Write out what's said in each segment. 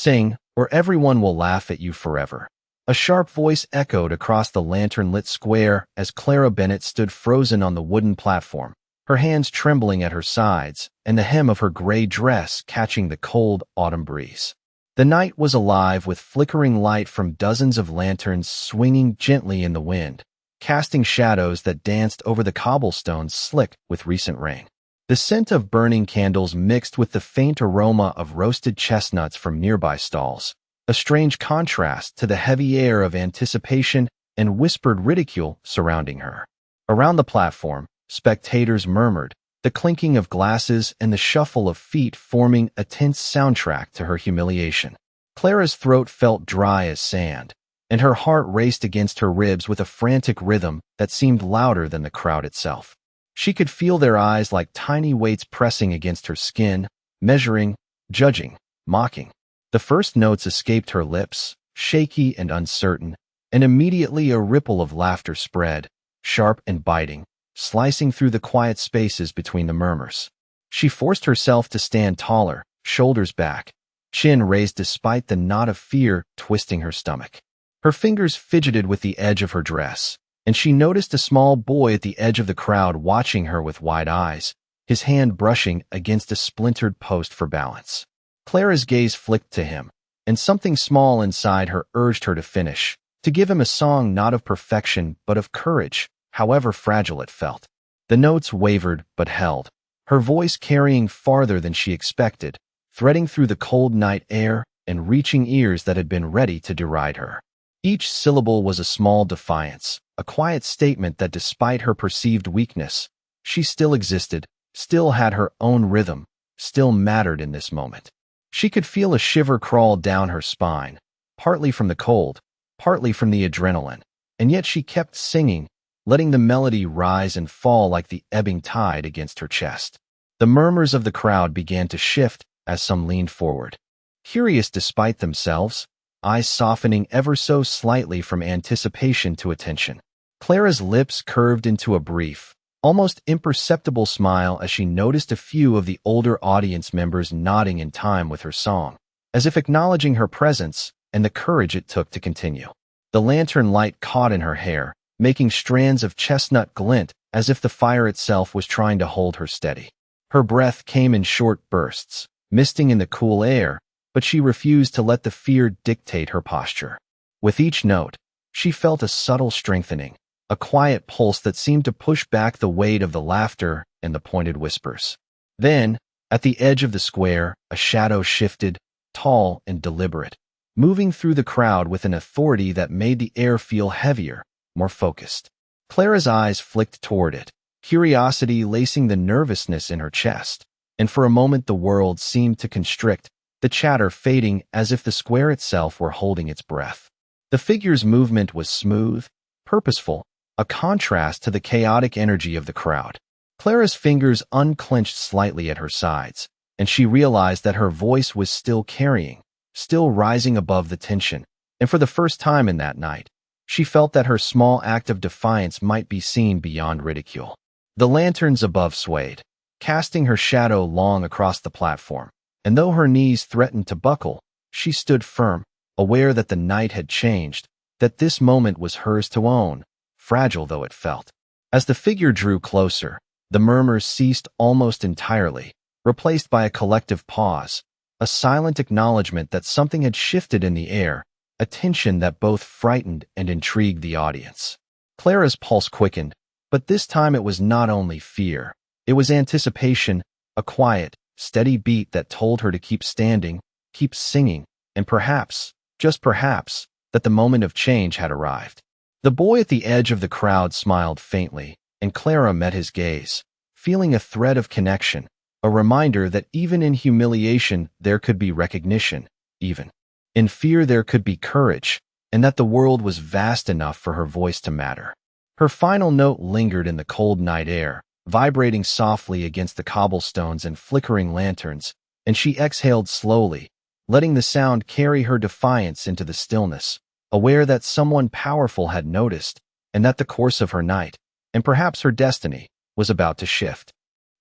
Sing, or everyone will laugh at you forever." A sharp voice echoed across the lantern-lit square as Clara Bennett stood frozen on the wooden platform, her hands trembling at her sides and the hem of her gray dress catching the cold autumn breeze. The night was alive with flickering light from dozens of lanterns swinging gently in the wind, casting shadows that danced over the cobblestones slick with recent rain. The scent of burning candles mixed with the faint aroma of roasted chestnuts from nearby stalls, a strange contrast to the heavy air of anticipation and whispered ridicule surrounding her. Around the platform, spectators murmured, the clinking of glasses and the shuffle of feet forming a tense soundtrack to her humiliation. Clara's throat felt dry as sand, and her heart raced against her ribs with a frantic rhythm that seemed louder than the crowd itself. She could feel their eyes like tiny weights pressing against her skin, measuring, judging, mocking. The first notes escaped her lips, shaky and uncertain, and immediately a ripple of laughter spread, sharp and biting, slicing through the quiet spaces between the murmurs. She forced herself to stand taller, shoulders back, chin raised despite the knot of fear twisting her stomach. Her fingers fidgeted with the edge of her dress, and she noticed a small boy at the edge of the crowd watching her with wide eyes, his hand brushing against a splintered post for balance. Clara's gaze flicked to him, and something small inside her urged her to finish, to give him a song not of perfection but of courage, however fragile it felt. The notes wavered but held, her voice carrying farther than she expected, threading through the cold night air and reaching ears that had been ready to deride her. Each syllable was a small defiance, a quiet statement that despite her perceived weakness, she still existed, still had her own rhythm, still mattered in this moment. She could feel a shiver crawl down her spine, partly from the cold, partly from the adrenaline, and yet she kept singing, letting the melody rise and fall like the ebbing tide against her chest. The murmurs of the crowd began to shift as some leaned forward, curious despite themselves, eyes softening ever so slightly from anticipation to attention. Clara's lips curved into a brief, almost imperceptible smile as she noticed a few of the older audience members nodding in time with her song, as if acknowledging her presence and the courage it took to continue. The lantern light caught in her hair, making strands of chestnut glint as if the fire itself was trying to hold her steady. Her breath came in short bursts, misting in the cool air, but she refused to let the fear dictate her posture. With each note, she felt a subtle strengthening, a quiet pulse that seemed to push back the weight of the laughter and the pointed whispers. Then, at the edge of the square, a shadow shifted, tall and deliberate, moving through the crowd with an authority that made the air feel heavier, more focused. Clara's eyes flicked toward it, curiosity lacing the nervousness in her chest, and for a moment the world seemed to constrict, the chatter fading as if the square itself were holding its breath. The figure's movement was smooth, purposeful, a contrast to the chaotic energy of the crowd. Clara's fingers unclenched slightly at her sides, and she realized that her voice was still carrying, still rising above the tension, and for the first time in that night, she felt that her small act of defiance might be seen beyond ridicule. The lanterns above swayed, casting her shadow long across the platform, and though her knees threatened to buckle, she stood firm, aware that the night had changed, that this moment was hers to own, fragile though it felt. As the figure drew closer, the murmurs ceased almost entirely, replaced by a collective pause, a silent acknowledgment that something had shifted in the air, a tension that both frightened and intrigued the audience. Clara's pulse quickened, but this time it was not only fear, it was anticipation, a quiet, steady beat that told her to keep standing, keep singing, and perhaps, just perhaps, that the moment of change had arrived. The boy at the edge of the crowd smiled faintly, and Clara met his gaze, feeling a thread of connection, a reminder that even in humiliation there could be recognition, even in fear there could be courage, and that the world was vast enough for her voice to matter. Her final note lingered in the cold night air, vibrating softly against the cobblestones and flickering lanterns, and she exhaled slowly, letting the sound carry her defiance into the stillness, aware that someone powerful had noticed, and that the course of her night, and perhaps her destiny, was about to shift.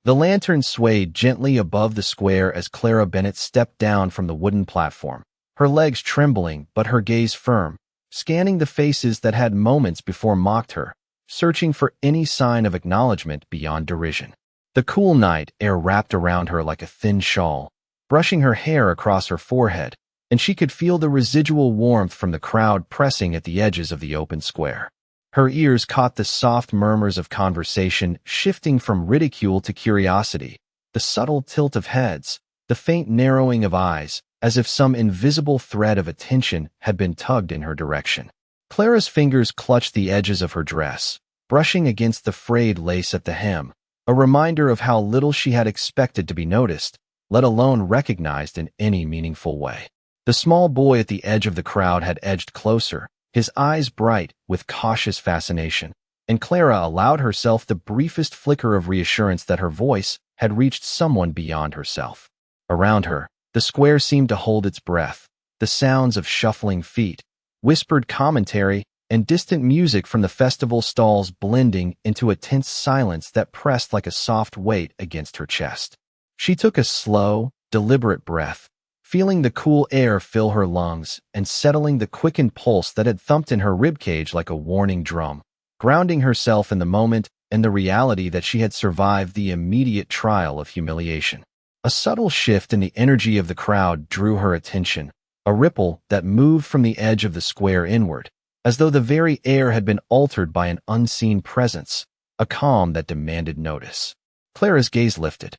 The lantern swayed gently above the square as Clara Bennett stepped down from the wooden platform, her legs trembling but her gaze firm, scanning the faces that had moments before mocked her, searching for any sign of acknowledgment beyond derision. The cool night air wrapped around her like a thin shawl, brushing her hair across her forehead, and she could feel the residual warmth from the crowd pressing at the edges of the open square. Her ears caught the soft murmurs of conversation shifting from ridicule to curiosity, the subtle tilt of heads, the faint narrowing of eyes, as if some invisible thread of attention had been tugged in her direction. Clara's fingers clutched the edges of her dress, brushing against the frayed lace at the hem, a reminder of how little she had expected to be noticed, let alone recognized in any meaningful way. The small boy at the edge of the crowd had edged closer, his eyes bright with cautious fascination, and Clara allowed herself the briefest flicker of reassurance that her voice had reached someone beyond herself. Around her, the square seemed to hold its breath, the sounds of shuffling feet, whispered commentary, and distant music from the festival stalls blending into a tense silence that pressed like a soft weight against her chest. She took a slow, deliberate breath, feeling the cool air fill her lungs and settling the quickened pulse that had thumped in her ribcage like a warning drum, grounding herself in the moment and the reality that she had survived the immediate trial of humiliation. A subtle shift in the energy of the crowd drew her attention, a ripple that moved from the edge of the square inward, as though the very air had been altered by an unseen presence, a calm that demanded notice. Clara's gaze lifted.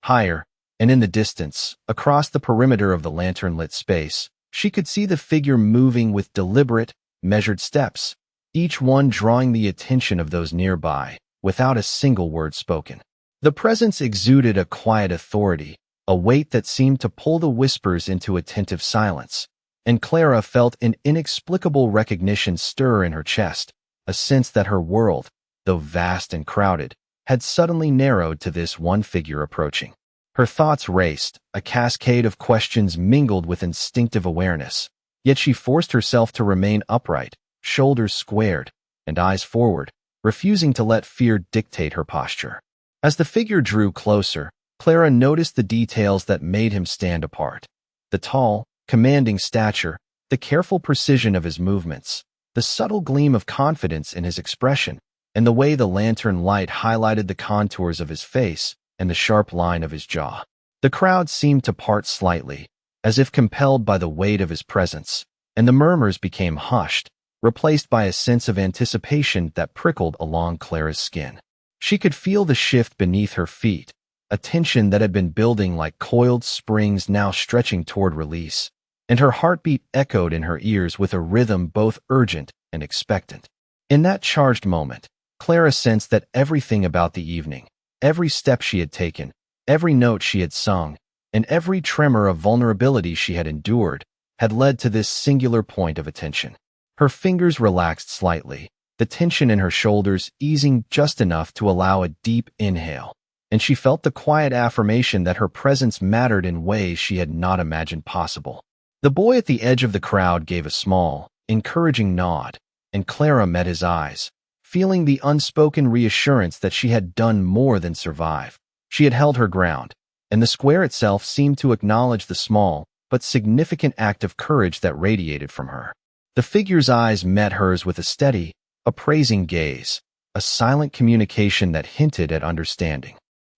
Higher, and in the distance, across the perimeter of the lantern-lit space, she could see the figure moving with deliberate, measured steps, each one drawing the attention of those nearby, without a single word spoken. The presence exuded a quiet authority, a weight that seemed to pull the whispers into attentive silence, and Clara felt an inexplicable recognition stir in her chest, a sense that her world, though vast and crowded, had suddenly narrowed to this one figure approaching. Her thoughts raced, a cascade of questions mingled with instinctive awareness, yet she forced herself to remain upright, shoulders squared, and eyes forward, refusing to let fear dictate her posture. As the figure drew closer, Clara noticed the details that made him stand apart. The tall, commanding stature, the careful precision of his movements, the subtle gleam of confidence in his expression, and the way the lantern light highlighted the contours of his face and the sharp line of his jaw. The crowd seemed to part slightly, as if compelled by the weight of his presence, and the murmurs became hushed, replaced by a sense of anticipation that prickled along Clara's skin. She could feel the shift beneath her feet, a tension that had been building like coiled springs now stretching toward release, and her heartbeat echoed in her ears with a rhythm both urgent and expectant. In that charged moment, Clara sensed that everything about the evening, every step she had taken, every note she had sung, and every tremor of vulnerability she had endured, had led to this singular point of attention. Her fingers relaxed slightly, the tension in her shoulders easing just enough to allow a deep inhale, and she felt the quiet affirmation that her presence mattered in ways she had not imagined possible. The boy at the edge of the crowd gave a small, encouraging nod, and Clara met his eyes, feeling the unspoken reassurance that she had done more than survive. She had held her ground, and the square itself seemed to acknowledge the small but significant act of courage that radiated from her. The figure's eyes met hers with a steady, appraising gaze, a silent communication that hinted at understanding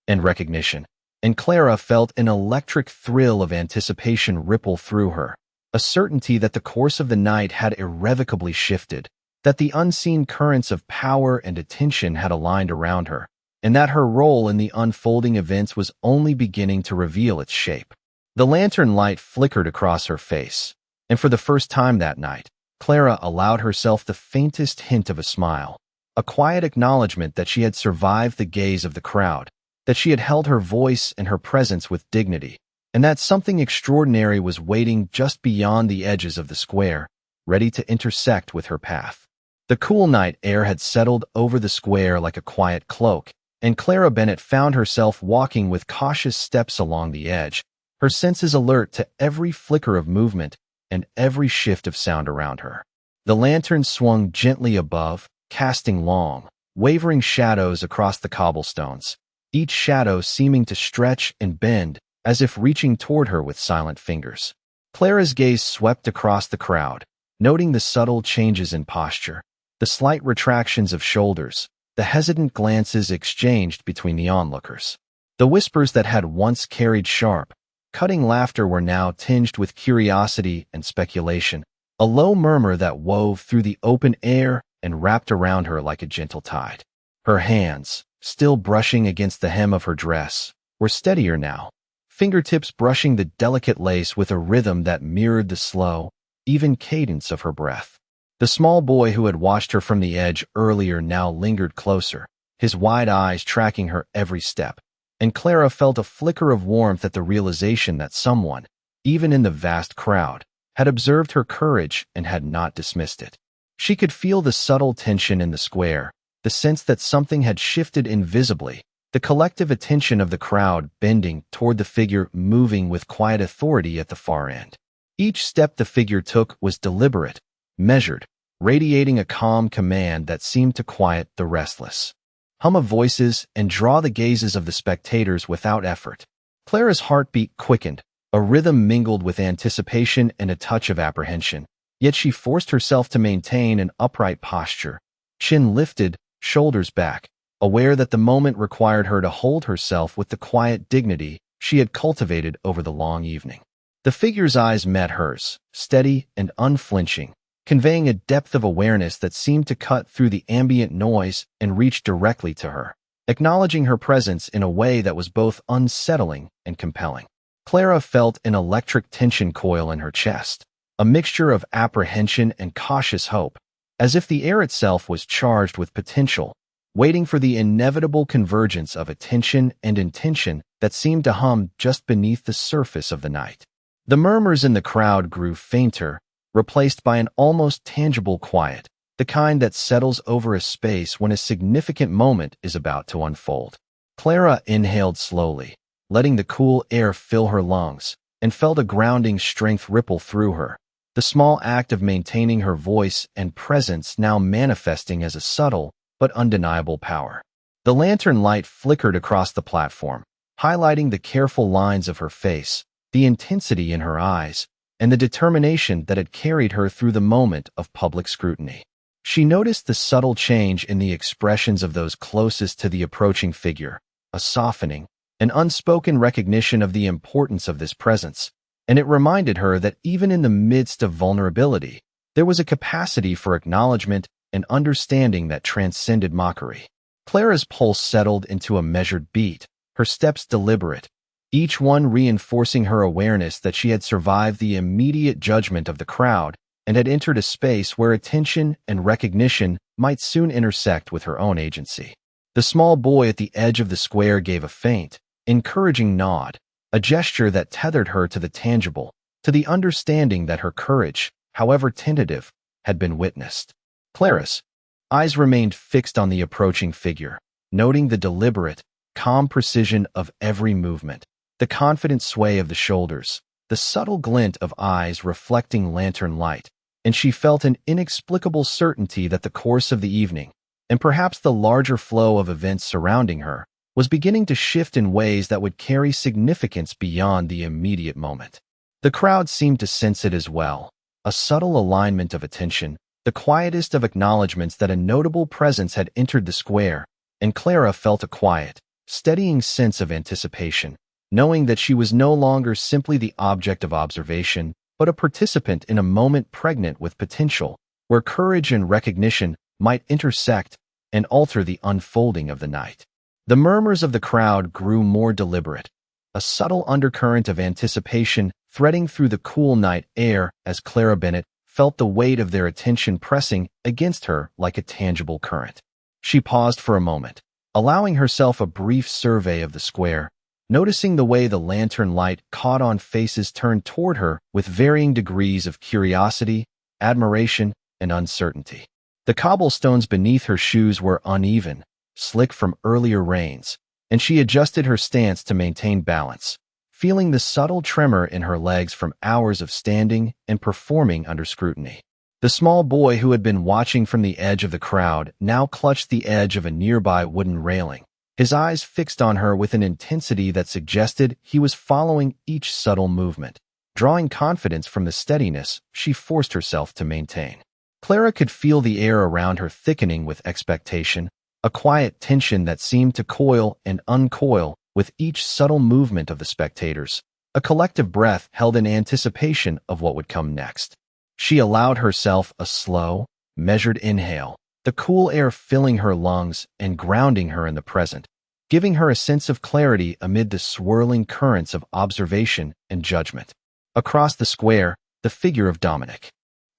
and recognition, and Clara felt an electric thrill of anticipation ripple through her, a certainty that the course of the night had irrevocably shifted, that the unseen currents of power and attention had aligned around her, and that her role in the unfolding events was only beginning to reveal its shape. The lantern light flickered across her face, and for the first time that night, Clara allowed herself the faintest hint of a smile, a quiet acknowledgment that she had survived the gaze of the crowd, that she had held her voice and her presence with dignity, and that something extraordinary was waiting just beyond the edges of the square, ready to intersect with her path. The cool night air had settled over the square like a quiet cloak, and Clara Bennett found herself walking with cautious steps along the edge, her senses alert to every flicker of movement and every shift of sound around her. The lantern swung gently above, casting long, wavering shadows across the cobblestones, each shadow seeming to stretch and bend as if reaching toward her with silent fingers. Clara's gaze swept across the crowd, noting the subtle changes in posture, the slight retractions of shoulders, the hesitant glances exchanged between the onlookers. The whispers that had once carried sharp, cutting laughter were now tinged with curiosity and speculation, a low murmur that wove through the open air and wrapped around her like a gentle tide. Her hands, still brushing against the hem of her dress, were steadier now, fingertips brushing the delicate lace with a rhythm that mirrored the slow, even cadence of her breath. The small boy who had watched her from the edge earlier now lingered closer, his wide eyes tracking her every step, and Clara felt a flicker of warmth at the realization that someone, even in the vast crowd, had observed her courage and had not dismissed it. She could feel the subtle tension in the square, the sense that something had shifted invisibly, the collective attention of the crowd bending toward the figure moving with quiet authority at the far end. Each step the figure took was deliberate, measured, radiating a calm command that seemed to quiet the restless hum of voices and draw the gazes of the spectators without effort. Clara's heartbeat quickened, a rhythm mingled with anticipation and a touch of apprehension, yet she forced herself to maintain an upright posture, chin lifted, shoulders back, aware that the moment required her to hold herself with the quiet dignity she had cultivated over the long evening. The figure's eyes met hers, steady and unflinching, conveying a depth of awareness that seemed to cut through the ambient noise and reach directly to her, acknowledging her presence in a way that was both unsettling and compelling. Clara felt an electric tension coil in her chest, a mixture of apprehension and cautious hope, as if the air itself was charged with potential, waiting for the inevitable convergence of attention and intention that seemed to hum just beneath the surface of the night. The murmurs in the crowd grew fainter, replaced by an almost tangible quiet, the kind that settles over a space when a significant moment is about to unfold. Clara inhaled slowly, letting the cool air fill her lungs, and felt a grounding strength ripple through her, the small act of maintaining her voice and presence now manifesting as a subtle but undeniable power. The lantern light flickered across the platform, highlighting the careful lines of her face, the intensity in her eyes, and the determination that had carried her through the moment of public scrutiny. She noticed the subtle change in the expressions of those closest to the approaching figure, a softening, an unspoken recognition of the importance of this presence, and it reminded her that even in the midst of vulnerability, there was a capacity for acknowledgment and understanding that transcended mockery. Clara's pulse settled into a measured beat, her steps deliberate, each one reinforcing her awareness that she had survived the immediate judgment of the crowd and had entered a space where attention and recognition might soon intersect with her own agency. The small boy at the edge of the square gave a faint, encouraging nod, a gesture that tethered her to the tangible, to the understanding that her courage, however tentative, had been witnessed. Clara's eyes remained fixed on the approaching figure, noting the deliberate, calm precision of every movement, the confident sway of the shoulders, the subtle glint of eyes reflecting lantern light, and she felt an inexplicable certainty that the course of the evening, and perhaps the larger flow of events surrounding her, was beginning to shift in ways that would carry significance beyond the immediate moment. The crowd seemed to sense it as well, a subtle alignment of attention, the quietest of acknowledgments that a notable presence had entered the square, and Clara felt a quiet, steadying sense of anticipation, knowing that she was no longer simply the object of observation, but a participant in a moment pregnant with potential, where courage and recognition might intersect and alter the unfolding of the night. The murmurs of the crowd grew more deliberate, a subtle undercurrent of anticipation threading through the cool night air as Clara Bennett felt the weight of their attention pressing against her like a tangible current. She paused for a moment, allowing herself a brief survey of the square, noticing the way the lantern light caught on faces turned toward her with varying degrees of curiosity, admiration, and uncertainty. The cobblestones beneath her shoes were uneven, slick from earlier rains, and she adjusted her stance to maintain balance, feeling the subtle tremor in her legs from hours of standing and performing under scrutiny. The small boy who had been watching from the edge of the crowd now clutched the edge of a nearby wooden railing, his eyes fixed on her with an intensity that suggested he was following each subtle movement, drawing confidence from the steadiness she forced herself to maintain. Clara could feel the air around her thickening with expectation, a quiet tension that seemed to coil and uncoil with each subtle movement of the spectators, a collective breath held in anticipation of what would come next. She allowed herself a slow, measured inhale, the cool air filling her lungs and grounding her in the present, giving her a sense of clarity amid the swirling currents of observation and judgment. Across the square, the figure of Dominic.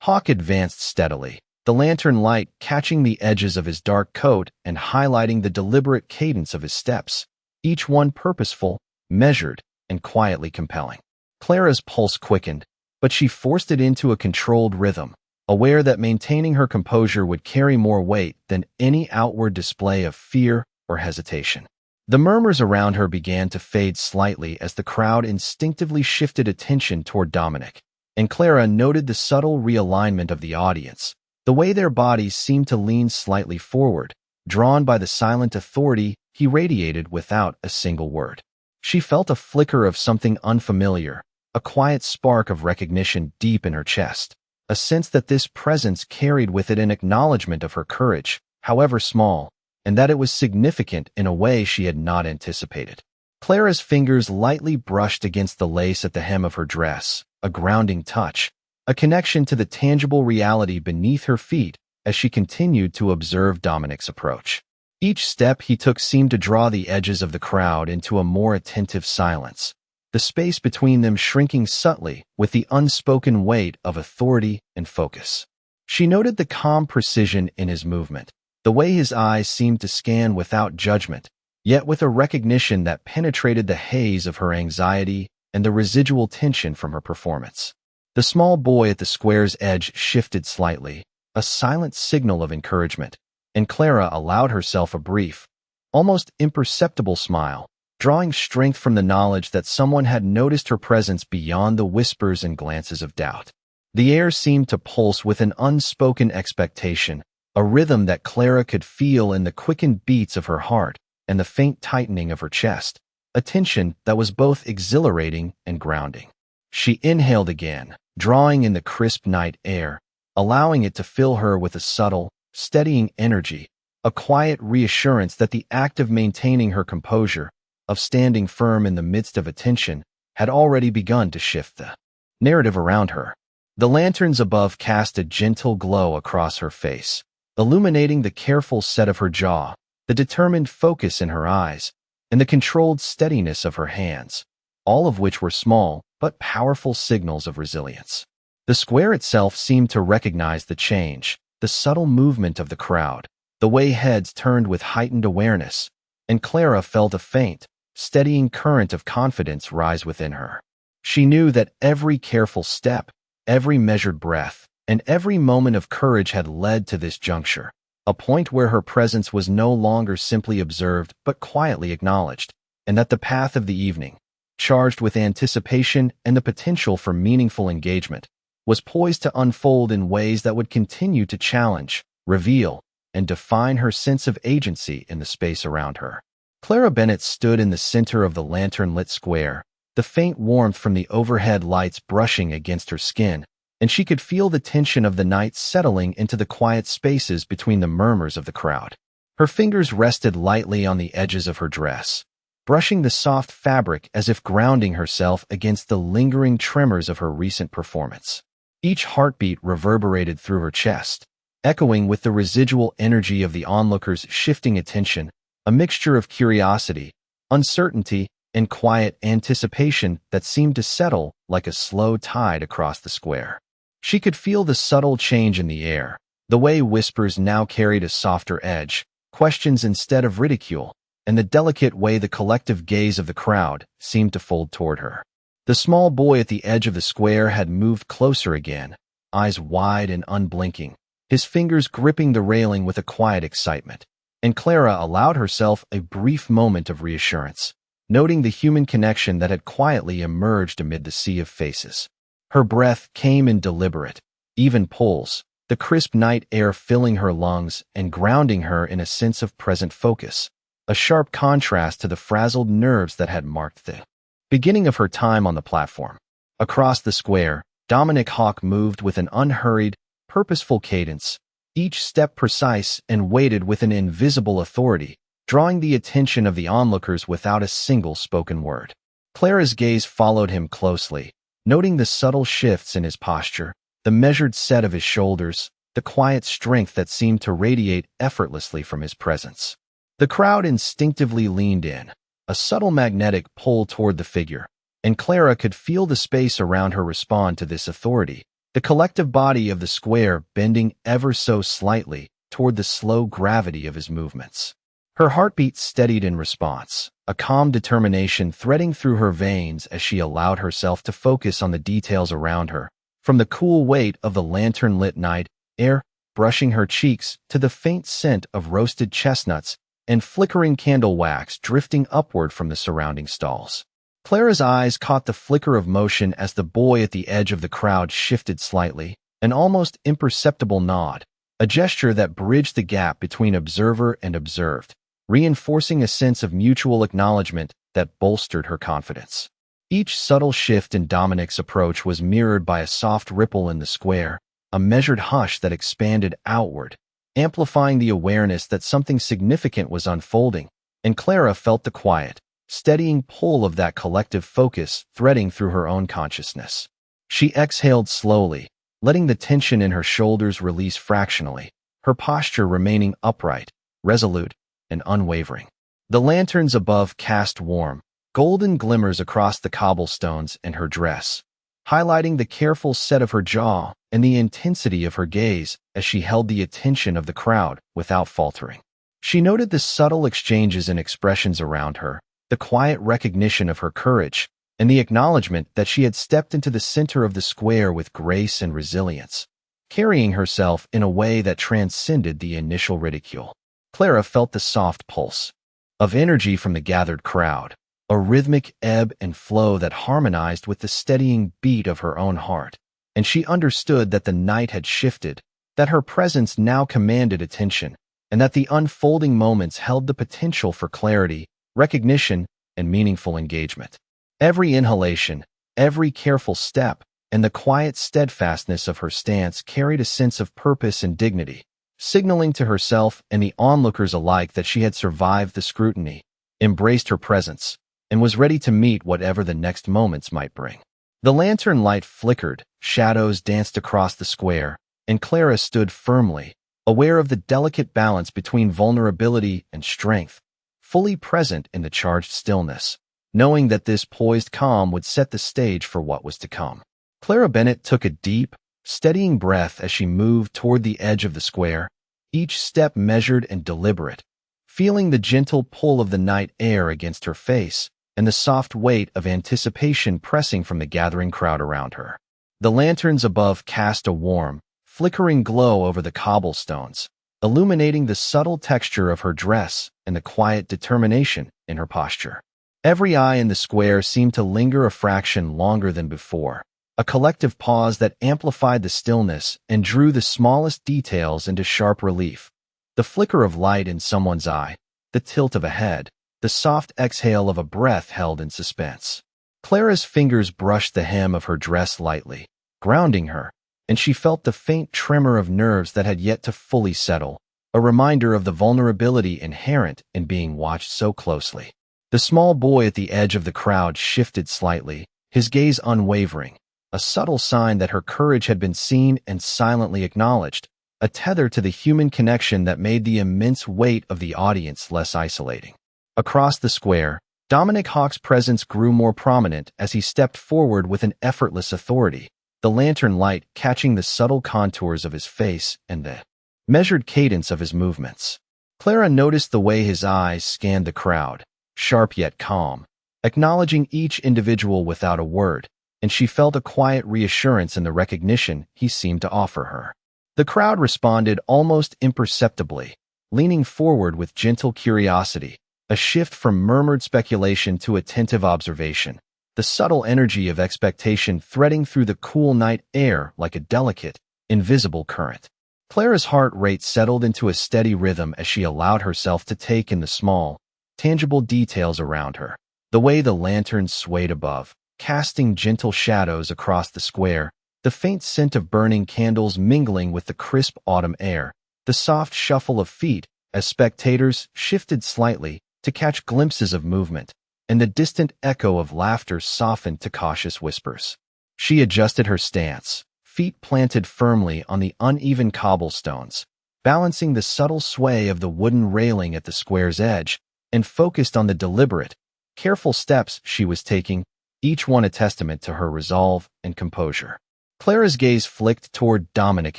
Hawk advanced steadily, the lantern light catching the edges of his dark coat and highlighting the deliberate cadence of his steps, each one purposeful, measured, and quietly compelling. Clara's pulse quickened, but she forced it into a controlled rhythm, aware that maintaining her composure would carry more weight than any outward display of fear or hesitation. The murmurs around her began to fade slightly as the crowd instinctively shifted attention toward Dominic, and Clara noted the subtle realignment of the audience, the way their bodies seemed to lean slightly forward, drawn by the silent authority he radiated without a single word. She felt a flicker of something unfamiliar, a quiet spark of recognition deep in her chest, a sense that this presence carried with it an acknowledgment of her courage, however small, and that it was significant in a way she had not anticipated. Clara's fingers lightly brushed against the lace at the hem of her dress, a grounding touch, a connection to the tangible reality beneath her feet as she continued to observe Dominic's approach. Each step he took seemed to draw the edges of the crowd into a more attentive silence, the space between them shrinking subtly with the unspoken weight of authority and focus. She noted the calm precision in his movement, the way his eyes seemed to scan without judgment, yet with a recognition that penetrated the haze of her anxiety and the residual tension from her performance. The small boy at the square's edge shifted slightly, a silent signal of encouragement, and Clara allowed herself a brief, almost imperceptible smile, drawing strength from the knowledge that someone had noticed her presence beyond the whispers and glances of doubt. The air seemed to pulse with an unspoken expectation, a rhythm that Clara could feel in the quickened beats of her heart and the faint tightening of her chest, a tension that was both exhilarating and grounding. She inhaled again, drawing in the crisp night air, allowing it to fill her with a subtle, steadying energy, a quiet reassurance that the act of maintaining her composure, of standing firm in the midst of attention, had already begun to shift the narrative around her. The lanterns above cast a gentle glow across her face, illuminating the careful set of her jaw, the determined focus in her eyes, and the controlled steadiness of her hands, all of which were small but powerful signals of resilience. The square itself seemed to recognize the change, the subtle movement of the crowd, the way heads turned with heightened awareness, and Clara felt a faint, steadying current of confidence rise within her. She knew that every careful step, every measured breath, and every moment of courage had led to this juncture, a point where her presence was no longer simply observed but quietly acknowledged, and that the path of the evening, charged with anticipation and the potential for meaningful engagement, was poised to unfold in ways that would continue to challenge, reveal, and define her sense of agency in the space around her. Clara Bennett stood in the center of the lantern-lit square, the faint warmth from the overhead lights brushing against her skin, and she could feel the tension of the night settling into the quiet spaces between the murmurs of the crowd. Her fingers rested lightly on the edges of her dress, brushing the soft fabric as if grounding herself against the lingering tremors of her recent performance. Each heartbeat reverberated through her chest, echoing with the residual energy of the onlookers' shifting attention, a mixture of curiosity, uncertainty, and quiet anticipation that seemed to settle like a slow tide across the square. She could feel the subtle change in the air, the way whispers now carried a softer edge, questions instead of ridicule, and the delicate way the collective gaze of the crowd seemed to fold toward her. The small boy at the edge of the square had moved closer again, eyes wide and unblinking, his fingers gripping the railing with a quiet excitement, and Clara allowed herself a brief moment of reassurance, noting the human connection that had quietly emerged amid the sea of faces. Her breath came in deliberate, even pulls, the crisp night air filling her lungs and grounding her in a sense of present focus, a sharp contrast to the frazzled nerves that had marked the beginning of her time on the platform. Across the square, Dominic Hawk moved with an unhurried, purposeful cadence, each step precise and weighted with an invisible authority, drawing the attention of the onlookers without a single spoken word. Clara's gaze followed him closely, noting the subtle shifts in his posture, the measured set of his shoulders, the quiet strength that seemed to radiate effortlessly from his presence. The crowd instinctively leaned in, a subtle magnetic pull toward the figure, and Clara could feel the space around her respond to this authority, the collective body of the square bending ever so slightly toward the slow gravity of his movements. Her heartbeat steadied in response, a calm determination threading through her veins as she allowed herself to focus on the details around her, from the cool weight of the lantern-lit night air brushing her cheeks to the faint scent of roasted chestnuts and flickering candle wax drifting upward from the surrounding stalls. Clara's eyes caught the flicker of motion as the boy at the edge of the crowd shifted slightly, an almost imperceptible nod, a gesture that bridged the gap between observer and observed, reinforcing a sense of mutual acknowledgment that bolstered her confidence. Each subtle shift in Dominic's approach was mirrored by a soft ripple in the square, a measured hush that expanded outward, amplifying the awareness that something significant was unfolding, and Clara felt the quiet, steadying pull of that collective focus threading through her own consciousness. She exhaled slowly, letting the tension in her shoulders release fractionally, her posture remaining upright, resolute, and unwavering. The lanterns above cast warm, golden glimmers across the cobblestones and her dress, highlighting the careful set of her jaw and the intensity of her gaze as she held the attention of the crowd without faltering. She noted the subtle exchanges and expressions around her, the quiet recognition of her courage, and the acknowledgment that she had stepped into the center of the square with grace and resilience, carrying herself in a way that transcended the initial ridicule. Clara felt the soft pulse of energy from the gathered crowd, a rhythmic ebb and flow that harmonized with the steadying beat of her own heart, and she understood that the night had shifted, that her presence now commanded attention, and that the unfolding moments held the potential for clarity, recognition, and meaningful engagement. Every inhalation, every careful step, and the quiet steadfastness of her stance carried a sense of purpose and dignity, signaling to herself and the onlookers alike that she had survived the scrutiny, embraced her presence, and was ready to meet whatever the next moments might bring. The lantern light flickered, shadows danced across the square, and Clara stood firmly, aware of the delicate balance between vulnerability and strength, fully present in the charged stillness, knowing that this poised calm would set the stage for what was to come. Clara Bennett took a deep, steadying breath as she moved toward the edge of the square, each step measured and deliberate, feeling the gentle pull of the night air against her face and the soft weight of anticipation pressing from the gathering crowd around her. The lanterns above cast a warm, flickering glow over the cobblestones, illuminating the subtle texture of her dress and the quiet determination in her posture. Every eye in the square seemed to linger a fraction longer than before, a collective pause that amplified the stillness and drew the smallest details into sharp relief. The flicker of light in someone's eye, the tilt of a head, the soft exhale of a breath held in suspense. Clara's fingers brushed the hem of her dress lightly, grounding her, and she felt the faint tremor of nerves that had yet to fully settle, a reminder of the vulnerability inherent in being watched so closely. The small boy at the edge of the crowd shifted slightly, his gaze unwavering, a subtle sign that her courage had been seen and silently acknowledged, a tether to the human connection that made the immense weight of the audience less isolating. Across the square, Dominic Hawk's presence grew more prominent as he stepped forward with an effortless authority, the lantern light catching the subtle contours of his face and the measured cadence of his movements. Clara noticed the way his eyes scanned the crowd, sharp yet calm, acknowledging each individual without a word, and she felt a quiet reassurance in the recognition he seemed to offer her. The crowd responded almost imperceptibly, leaning forward with gentle curiosity, a shift from murmured speculation to attentive observation, the subtle energy of expectation threading through the cool night air like a delicate, invisible current. Clara's heart rate settled into a steady rhythm as she allowed herself to take in the small, tangible details around her, the way the lanterns swayed above, casting gentle shadows across the square, the faint scent of burning candles mingling with the crisp autumn air, the soft shuffle of feet as spectators shifted slightly to catch glimpses of movement, and the distant echo of laughter softened to cautious whispers. She adjusted her stance, feet planted firmly on the uneven cobblestones, balancing the subtle sway of the wooden railing at the square's edge, and focused on the deliberate, careful steps she was taking, each one a testament to her resolve and composure. Clara's gaze flicked toward Dominic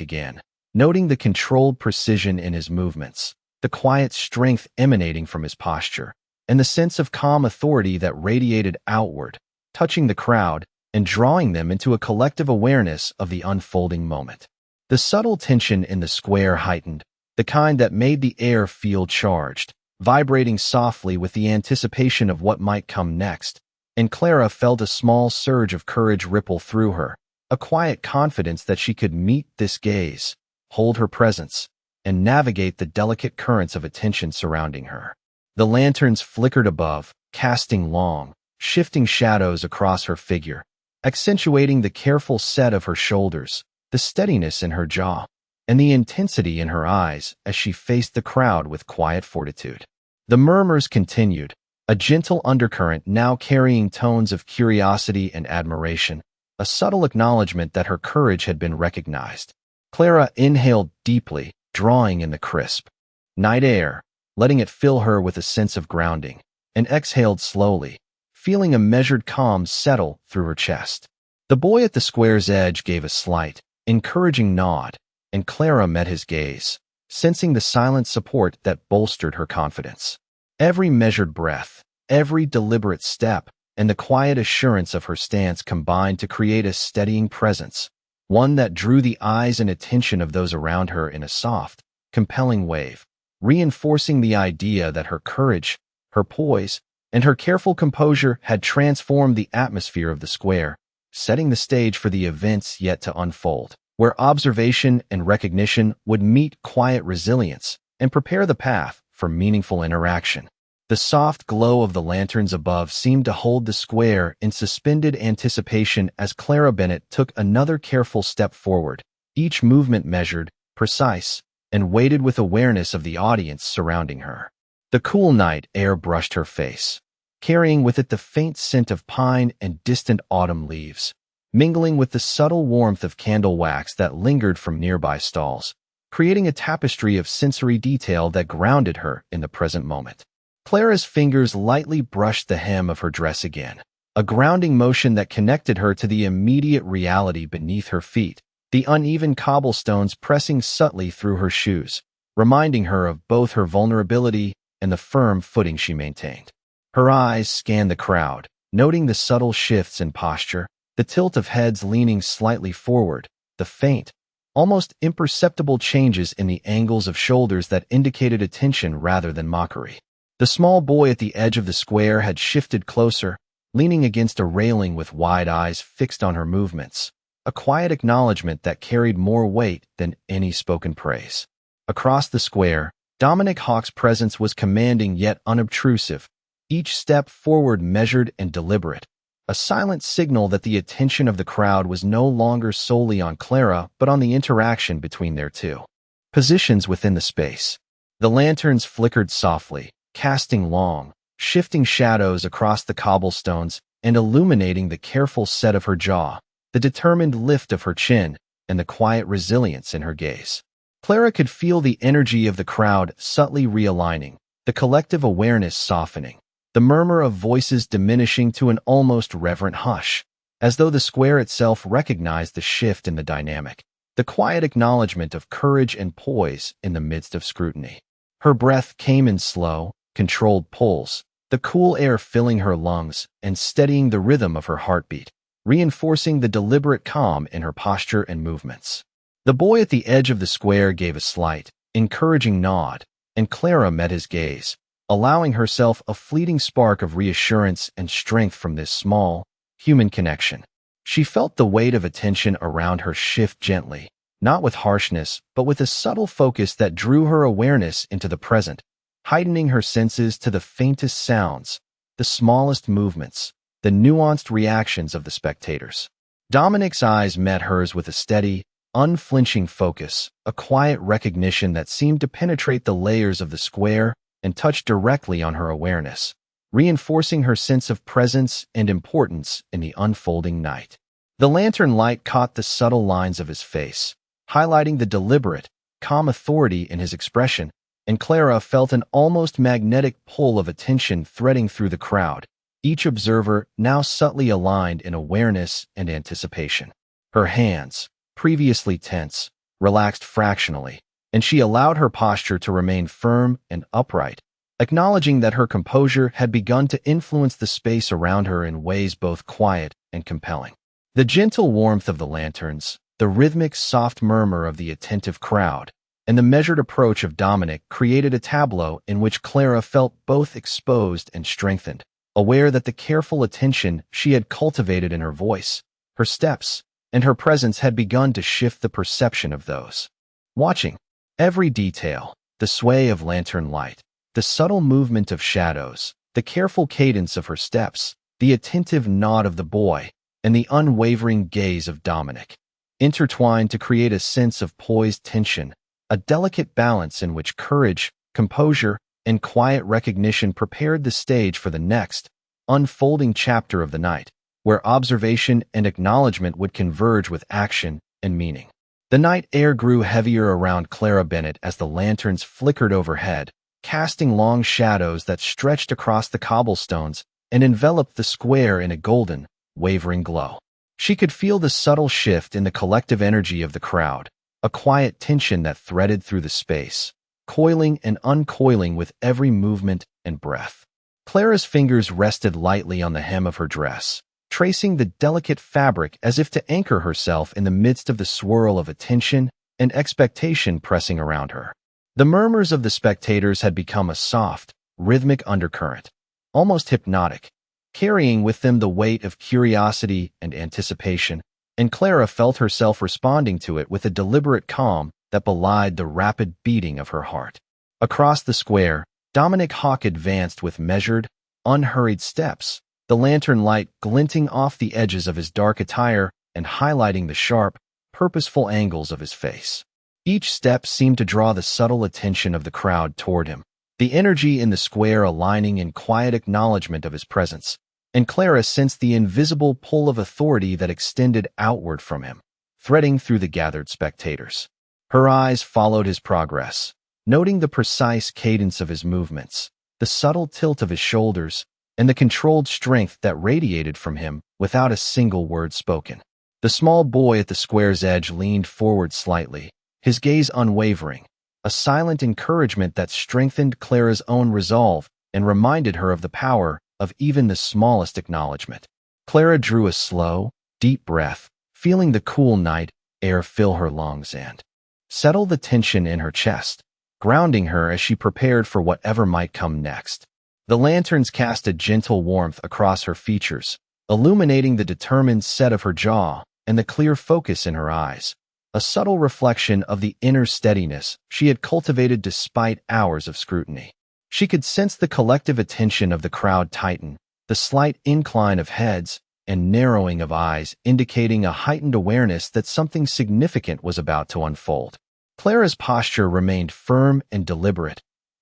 again, noting the controlled precision in his movements, the quiet strength emanating from his posture, and the sense of calm authority that radiated outward, touching the crowd and drawing them into a collective awareness of the unfolding moment. The subtle tension in the square heightened, the kind that made the air feel charged, vibrating softly with the anticipation of what might come next, and Clara felt a small surge of courage ripple through her, a quiet confidence that she could meet this gaze, hold her presence, and navigate the delicate currents of attention surrounding her. The lanterns flickered above, casting long, shifting shadows across her figure, accentuating the careful set of her shoulders, the steadiness in her jaw, and the intensity in her eyes as she faced the crowd with quiet fortitude. The murmurs continued, a gentle undercurrent now carrying tones of curiosity and admiration, a subtle acknowledgment that her courage had been recognized. Clara inhaled deeply, drawing in the crisp night air, letting it fill her with a sense of grounding, and exhaled slowly, feeling a measured calm settle through her chest. The boy at the square's edge gave a slight, encouraging nod, and Clara met his gaze, sensing the silent support that bolstered her confidence. Every measured breath, every deliberate step, and the quiet assurance of her stance combined to create a steadying presence, one that drew the eyes and attention of those around her in a soft, compelling wave, reinforcing the idea that her courage, her poise, and her careful composure had transformed the atmosphere of the square, setting the stage for the events yet to unfold, where observation and recognition would meet quiet resilience and prepare the path for meaningful interaction. The soft glow of the lanterns above seemed to hold the square in suspended anticipation as Clara Bennett took another careful step forward, each movement measured, precise, and weighted with awareness of the audience surrounding her. The cool night air brushed her face, carrying with it the faint scent of pine and distant autumn leaves, mingling with the subtle warmth of candle wax that lingered from nearby stalls, creating a tapestry of sensory detail that grounded her in the present moment. Clara's fingers lightly brushed the hem of her dress again, a grounding motion that connected her to the immediate reality beneath her feet, the uneven cobblestones pressing subtly through her shoes, reminding her of both her vulnerability and the firm footing she maintained. Her eyes scanned the crowd, noting the subtle shifts in posture, the tilt of heads leaning slightly forward, the faint, almost imperceptible changes in the angles of shoulders that indicated attention rather than mockery. The small boy at the edge of the square had shifted closer, leaning against a railing with wide eyes fixed on her movements, a quiet acknowledgment that carried more weight than any spoken praise. Across the square, Dominic Hawk's presence was commanding yet unobtrusive, each step forward measured and deliberate, a silent signal that the attention of the crowd was no longer solely on Clara but on the interaction between their two positions within the space. The lanterns flickered softly, casting long, shifting shadows across the cobblestones and illuminating the careful set of her jaw, the determined lift of her chin, and the quiet resilience in her gaze. Clara could feel the energy of the crowd subtly realigning, the collective awareness softening, the murmur of voices diminishing to an almost reverent hush, as though the square itself recognized the shift in the dynamic, the quiet acknowledgment of courage and poise in the midst of scrutiny. Her breath came in slow, controlled pulls, the cool air filling her lungs and steadying the rhythm of her heartbeat, reinforcing the deliberate calm in her posture and movements. The boy at the edge of the square gave a slight, encouraging nod, and Clara met his gaze, allowing herself a fleeting spark of reassurance and strength from this small, human connection. She felt the weight of attention around her shift gently, not with harshness, but with a subtle focus that drew her awareness into the present, heightening her senses to the faintest sounds, the smallest movements, the nuanced reactions of the spectators. Dominic's eyes met hers with a steady, unflinching focus, a quiet recognition that seemed to penetrate the layers of the square and touch directly on her awareness, reinforcing her sense of presence and importance in the unfolding night. The lantern light caught the subtle lines of his face, highlighting the deliberate, calm authority in his expression, and Clara felt an almost magnetic pull of attention threading through the crowd, each observer now subtly aligned in awareness and anticipation. Her hands, previously tense, relaxed fractionally, and she allowed her posture to remain firm and upright, acknowledging that her composure had begun to influence the space around her in ways both quiet and compelling. The gentle warmth of the lanterns, the rhythmic soft murmur of the attentive crowd, and the measured approach of Dominic created a tableau in which Clara felt both exposed and strengthened, aware that the careful attention she had cultivated in her voice, her steps, and her presence had begun to shift the perception of those watching. Every detail, the sway of lantern light, the subtle movement of shadows, the careful cadence of her steps, the attentive nod of the boy, and the unwavering gaze of Dominic, intertwined to create a sense of poised tension, a delicate balance in which courage, composure, and quiet recognition prepared the stage for the next, unfolding chapter of the night, where observation and acknowledgment would converge with action and meaning. The night air grew heavier around Clara Bennett as the lanterns flickered overhead, casting long shadows that stretched across the cobblestones and enveloped the square in a golden, wavering glow. She could feel the subtle shift in the collective energy of the crowd, a quiet tension that threaded through the space, coiling and uncoiling with every movement and breath. Clara's fingers rested lightly on the hem of her dress, tracing the delicate fabric as if to anchor herself in the midst of the swirl of attention and expectation pressing around her. The murmurs of the spectators had become a soft, rhythmic undercurrent, almost hypnotic, carrying with them the weight of curiosity and anticipation, and Clara felt herself responding to it with a deliberate calm that belied the rapid beating of her heart. Across the square, Dominic Hawk advanced with measured, unhurried steps, the lantern light glinting off the edges of his dark attire and highlighting the sharp, purposeful angles of his face. Each step seemed to draw the subtle attention of the crowd toward him, the energy in the square aligning in quiet acknowledgment of his presence, and Clara sensed the invisible pull of authority that extended outward from him, threading through the gathered spectators. Her eyes followed his progress, noting the precise cadence of his movements, the subtle tilt of his shoulders, and the controlled strength that radiated from him without a single word spoken. The small boy at the square's edge leaned forward slightly, his gaze unwavering, a silent encouragement that strengthened Clara's own resolve and reminded her of the power of even the smallest acknowledgment. Clara drew a slow, deep breath, feeling the cool night air fill her lungs and settle the tension in her chest, grounding her as she prepared for whatever might come next. The lanterns cast a gentle warmth across her features, illuminating the determined set of her jaw and the clear focus in her eyes, a subtle reflection of the inner steadiness she had cultivated despite hours of scrutiny. She could sense the collective attention of the crowd tighten, the slight incline of heads and narrowing of eyes indicating a heightened awareness that something significant was about to unfold. Clara's posture remained firm and deliberate,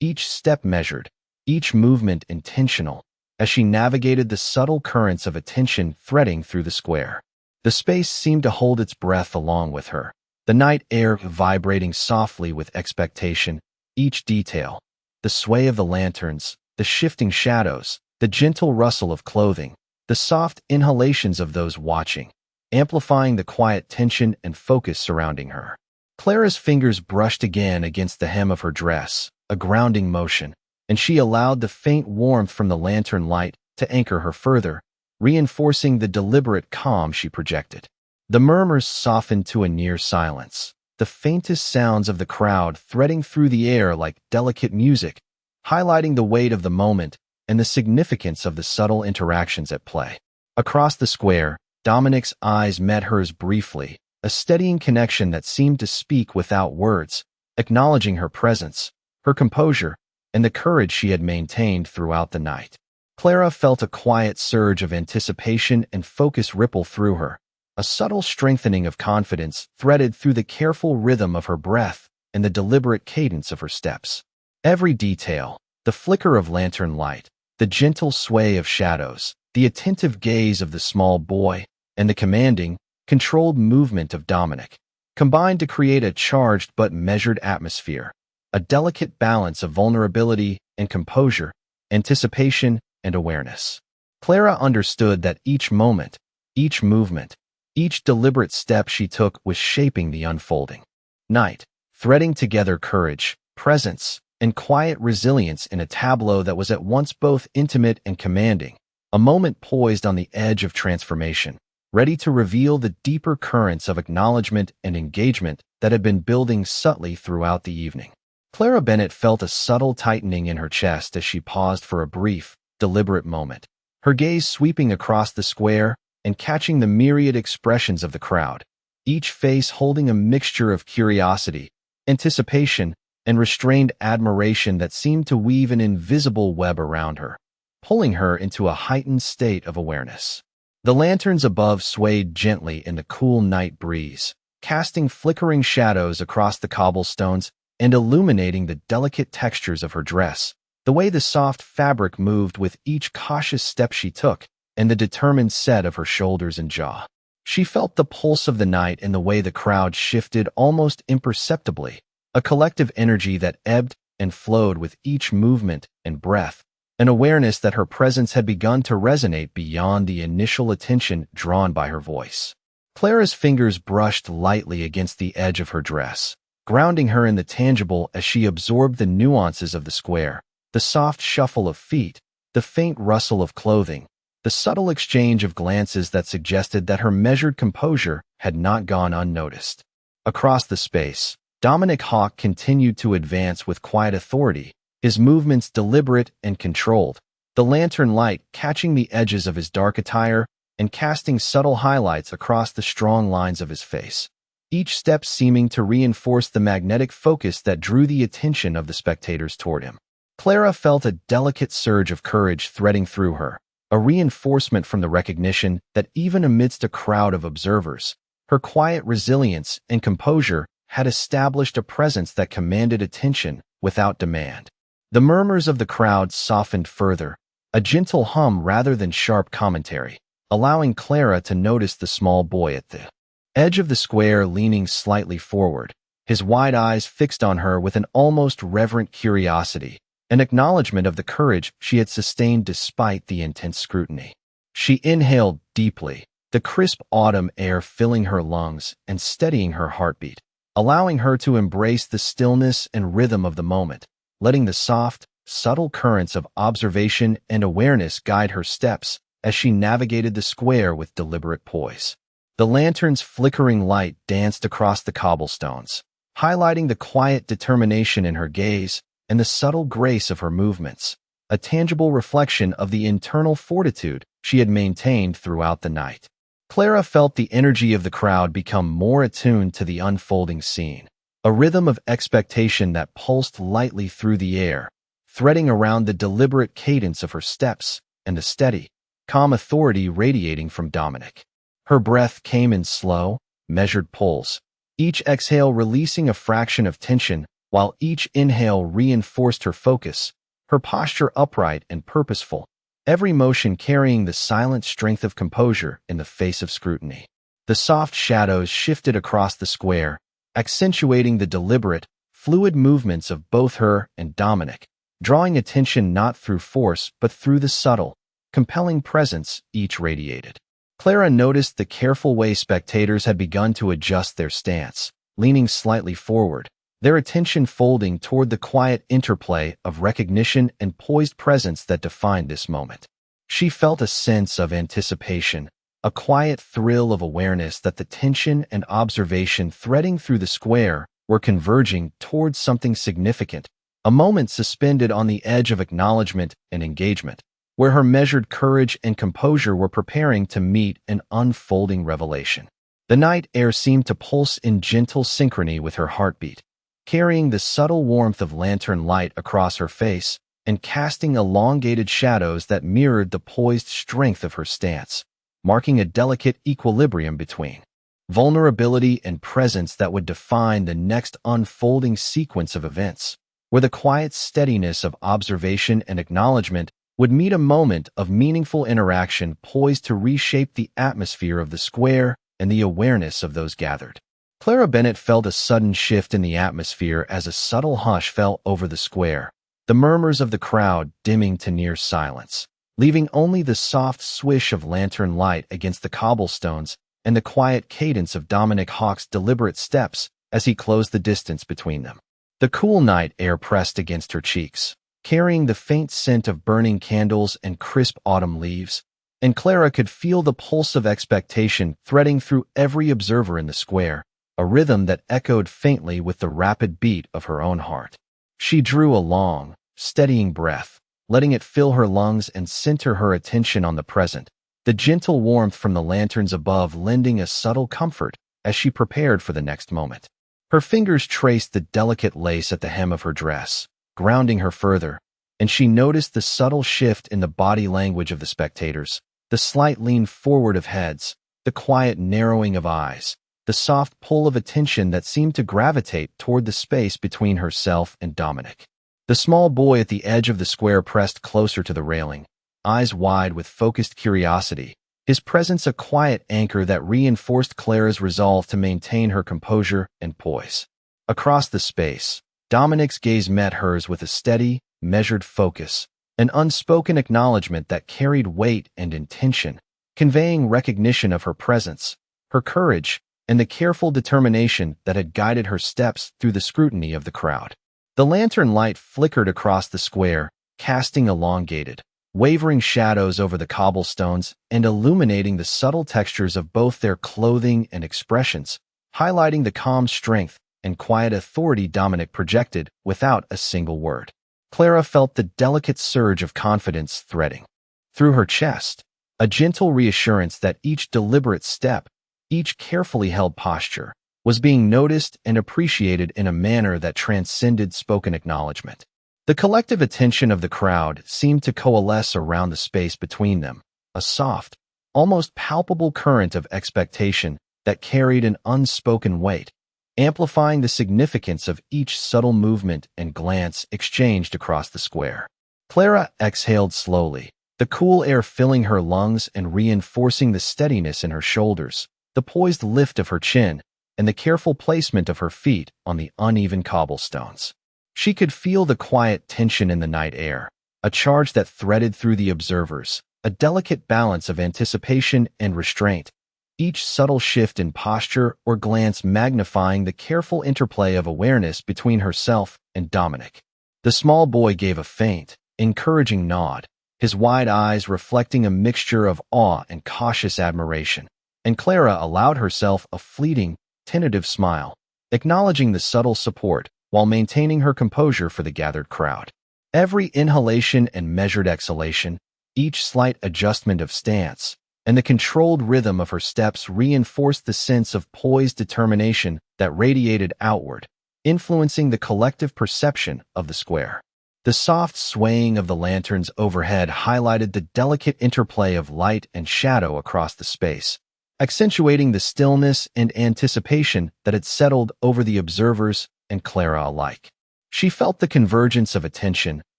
each step measured, each movement intentional, as she navigated the subtle currents of attention threading through the square. The space seemed to hold its breath along with her, the night air vibrating softly with expectation, each detail, the sway of the lanterns, the shifting shadows, the gentle rustle of clothing, the soft inhalations of those watching, amplifying the quiet tension and focus surrounding her. Clara's fingers brushed again against the hem of her dress, a grounding motion, and she allowed the faint warmth from the lantern light to anchor her further, reinforcing the deliberate calm she projected. The murmurs softened to a near silence, the faintest sounds of the crowd threading through the air like delicate music, highlighting the weight of the moment and the significance of the subtle interactions at play. Across the square, Dominic's eyes met hers briefly, a steadying connection that seemed to speak without words, acknowledging her presence, her composure, and the courage she had maintained throughout the night. Clara felt a quiet surge of anticipation and focus ripple through her, a subtle strengthening of confidence threaded through the careful rhythm of her breath and the deliberate cadence of her steps. Every detail, the flicker of lantern light, the gentle sway of shadows, the attentive gaze of the small boy, and the commanding, controlled movement of Dominic, combined to create a charged but measured atmosphere, a delicate balance of vulnerability and composure, anticipation and awareness. Clara understood that each moment, each movement, each deliberate step she took was shaping the unfolding night, threading together courage, presence, and quiet resilience in a tableau that was at once both intimate and commanding, a moment poised on the edge of transformation, ready to reveal the deeper currents of acknowledgment and engagement that had been building subtly throughout the evening. Clara Bennett felt a subtle tightening in her chest as she paused for a brief, deliberate moment, her gaze sweeping across the square and catching the myriad expressions of the crowd, each face holding a mixture of curiosity, anticipation, and restrained admiration that seemed to weave an invisible web around her, pulling her into a heightened state of awareness. The lanterns above swayed gently in the cool night breeze, casting flickering shadows across the cobblestones and illuminating the delicate textures of her dress, the way the soft fabric moved with each cautious step she took, and the determined set of her shoulders and jaw. She felt the pulse of the night in the way the crowd shifted almost imperceptibly, a collective energy that ebbed and flowed with each movement and breath, an awareness that her presence had begun to resonate beyond the initial attention drawn by her voice. Clara's fingers brushed lightly against the edge of her dress, grounding her in the tangible as she absorbed the nuances of the square, the soft shuffle of feet, the faint rustle of clothing, the subtle exchange of glances that suggested that her measured composure had not gone unnoticed. Across the space, Dominic Hawk continued to advance with quiet authority, his movements deliberate and controlled, the lantern light catching the edges of his dark attire and casting subtle highlights across the strong lines of his face, each step seeming to reinforce the magnetic focus that drew the attention of the spectators toward him. Clara felt a delicate surge of courage threading through her, a reinforcement from the recognition that even amidst a crowd of observers, her quiet resilience and composure had established a presence that commanded attention without demand. The murmurs of the crowd softened further, a gentle hum rather than sharp commentary, allowing Clara to notice the small boy at the edge of the square leaning slightly forward, his wide eyes fixed on her with an almost reverent curiosity, an acknowledgment of the courage she had sustained despite the intense scrutiny. She inhaled deeply, the crisp autumn air filling her lungs and steadying her heartbeat, allowing her to embrace the stillness and rhythm of the moment, letting the soft, subtle currents of observation and awareness guide her steps as she navigated the square with deliberate poise. The lantern's flickering light danced across the cobblestones, highlighting the quiet determination in her gaze and the subtle grace of her movements, a tangible reflection of the internal fortitude she had maintained throughout the night. Clara felt the energy of the crowd become more attuned to the unfolding scene, a rhythm of expectation that pulsed lightly through the air, threading around the deliberate cadence of her steps and the steady, calm authority radiating from Dominic. Her breath came in slow, measured pulls, each exhale releasing a fraction of tension, while each inhale reinforced her focus, her posture upright and purposeful, every motion carrying the silent strength of composure in the face of scrutiny. The soft shadows shifted across the square, accentuating the deliberate, fluid movements of both her and Dominic, drawing attention not through force but through the subtle, compelling presence each radiated. Clara noticed the careful way spectators had begun to adjust their stance, leaning slightly forward, their attention folding toward the quiet interplay of recognition and poised presence that defined this moment. She felt a sense of anticipation, a quiet thrill of awareness that the tension and observation threading through the square were converging towards something significant, a moment suspended on the edge of acknowledgment and engagement, where her measured courage and composure were preparing to meet an unfolding revelation. The night air seemed to pulse in gentle synchrony with her heartbeat, carrying the subtle warmth of lantern light across her face and casting elongated shadows that mirrored the poised strength of her stance, marking a delicate equilibrium between vulnerability and presence that would define the next unfolding sequence of events, where the quiet steadiness of observation and acknowledgment would meet a moment of meaningful interaction poised to reshape the atmosphere of the square and the awareness of those gathered. Clara Bennett felt a sudden shift in the atmosphere as a subtle hush fell over the square, the murmurs of the crowd dimming to near silence, leaving only the soft swish of lantern light against the cobblestones and the quiet cadence of Dominic Hawk's deliberate steps as he closed the distance between them. The cool night air pressed against her cheeks, carrying the faint scent of burning candles and crisp autumn leaves, and Clara could feel the pulse of expectation threading through every observer in the square, a rhythm that echoed faintly with the rapid beat of her own heart. She drew a long, steadying breath, letting it fill her lungs and center her attention on the present, the gentle warmth from the lanterns above lending a subtle comfort as she prepared for the next moment. Her fingers traced the delicate lace at the hem of her dress, grounding her further, and she noticed the subtle shift in the body language of the spectators, the slight lean forward of heads, the quiet narrowing of eyes, the soft pull of attention that seemed to gravitate toward the space between herself and Dominic. The small boy at the edge of the square pressed closer to the railing, eyes wide with focused curiosity, his presence a quiet anchor that reinforced Clara's resolve to maintain her composure and poise. Across the space, Dominic's gaze met hers with a steady, measured focus, an unspoken acknowledgment that carried weight and intention, conveying recognition of her presence, her courage, and the careful determination that had guided her steps through the scrutiny of the crowd. The lantern light flickered across the square, casting elongated, wavering shadows over the cobblestones and illuminating the subtle textures of both their clothing and expressions, highlighting the calm strength and quiet authority Dominic projected without a single word. Clara felt the delicate surge of confidence threading through her chest, a gentle reassurance that each deliberate step, each carefully held posture, was being noticed and appreciated in a manner that transcended spoken acknowledgment. The collective attention of the crowd seemed to coalesce around the space between them, a soft, almost palpable current of expectation that carried an unspoken weight, amplifying the significance of each subtle movement and glance exchanged across the square. Clara exhaled slowly, the cool air filling her lungs and reinforcing the steadiness in her shoulders, the poised lift of her chin, and the careful placement of her feet on the uneven cobblestones. She could feel the quiet tension in the night air, a charge that threaded through the observers, a delicate balance of anticipation and restraint, each subtle shift in posture or glance magnifying the careful interplay of awareness between herself and Dominic. The small boy gave a faint, encouraging nod, his wide eyes reflecting a mixture of awe and cautious admiration, and Clara allowed herself a fleeting, tentative smile, acknowledging the subtle support while maintaining her composure for the gathered crowd. Every inhalation and measured exhalation, each slight adjustment of stance, and the controlled rhythm of her steps reinforced the sense of poised determination that radiated outward, influencing the collective perception of the square. The soft swaying of the lanterns overhead highlighted the delicate interplay of light and shadow across the space, accentuating the stillness and anticipation that had settled over the observers and Clara alike. She felt the convergence of attention,